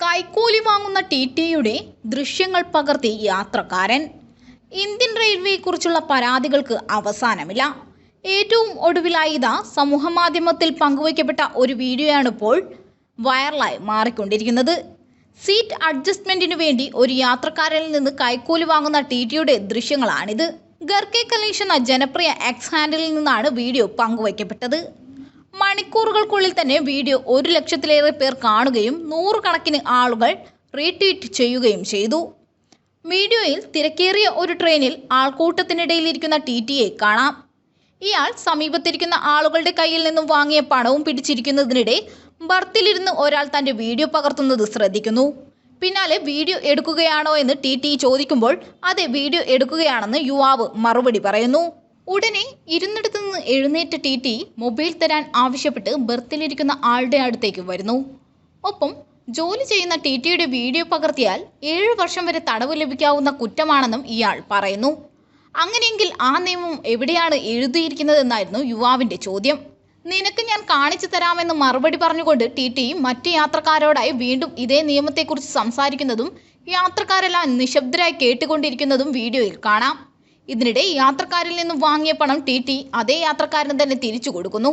കൈക്കൂലി വാങ്ങുന്ന ടിടിയുടെ ദൃശ്യങ്ങൾ പകർത്തി യാത്രക്കാരൻ. ഇന്ത്യൻ റെയിൽവേയെക്കുറിച്ചുള്ള പരാതികൾക്ക് അവസാനമില്ല. ഏറ്റവും ഒടുവിലായി ഇതാ സമൂഹമാധ്യമത്തിൽ പങ്കുവയ്ക്കപ്പെട്ട ഒരു വീഡിയോയാണ് ഇപ്പോൾ വൈറലായി മാറിക്കൊണ്ടിരിക്കുന്നത്. സീറ്റ് അഡ്ജസ്റ്റ്മെന്റിനു വേണ്ടി ഒരു യാത്രക്കാരനിൽ നിന്ന് കൈക്കൂലി വാങ്ങുന്ന ടിടിയുടെ ദൃശ്യങ്ങളാണിത്. ഗർക്കെ കലേഷ് എന്ന ജനപ്രിയ എക്സ് ഹാൻഡിലിൽ നിന്നാണ് വീഡിയോ പങ്കുവയ്ക്കപ്പെട്ടത്. മണിക്കൂറുകൾക്കുള്ളിൽ തന്നെ വീഡിയോ 1 ലക്ഷത്തിലേറെ പേർ കാണുകയും 100 കണക്കിന് ആളുകൾ റീട്വീറ്റ് ചെയ്യുകയും ചെയ്തു. വീഡിയോയിൽ തിരക്കേറിയ ഒരു ട്രെയിനിൽ ആൾക്കൂട്ടത്തിനിടയിലിരിക്കുന്ന ടിടിയെ കാണാം. ഇയാൾ സമീപത്തിരിക്കുന്ന ആളുകളുടെ കയ്യിൽ നിന്നും വാങ്ങിയ പണവും പിടിച്ചിരിക്കുന്നതിനിടെ ബർത്തിലിരുന്ന് ഒരാൾ തൻ്റെ വീഡിയോ പകർത്തുന്നത് ശ്രദ്ധിക്കുന്നു. പിന്നാലെ വീഡിയോ എടുക്കുകയാണോ എന്ന് ടിടി ചോദിക്കുമ്പോൾ അതെ, വീഡിയോ എടുക്കുകയാണെന്ന് യുവാവ് മറുപടി പറയുന്നു. ഉടനെ ഇരുന്നിടത്തു നിന്ന് എഴുന്നേറ്റ ടിടി മൊബൈൽ തരാൻ ആവശ്യപ്പെട്ട് ബർത്തിലിരിക്കുന്ന ആളുടെ അടുത്തേക്ക് വരുന്നു. ഒപ്പം ജോലി ചെയ്യുന്ന ടിടിയുടെ വീഡിയോ പകർത്തിയാൽ 7 വർഷം വരെ തടവ് ലഭിക്കാവുന്ന കുറ്റമാണെന്നും ഇയാൾ പറയുന്നു. അങ്ങനെയെങ്കിൽ ആ നിയമം എവിടെയാണ് എഴുതിയിരിക്കുന്നതെന്നായിരുന്നു യുവാവിൻ്റെ ചോദ്യം. നിനക്ക് ഞാൻ കാണിച്ചു തരാമെന്ന് മറുപടി പറഞ്ഞുകൊണ്ട് ടിടി മറ്റ് യാത്രക്കാരോടായി വീണ്ടും ഇതേ നിയമത്തെക്കുറിച്ച് സംസാരിക്കുന്നതും യാത്രക്കാരെല്ലാം നിശബ്ദരായി കേട്ടുകൊണ്ടിരിക്കുന്നതും വീഡിയോയിൽ കാണാം. ഇതിനിടെ യാത്രക്കാരിൽ നിന്നും വാങ്ങിയ പണം ടിടി അതേ യാത്രക്കാരന് തന്നെ തിരിച്ചു കൊടുക്കുന്നു.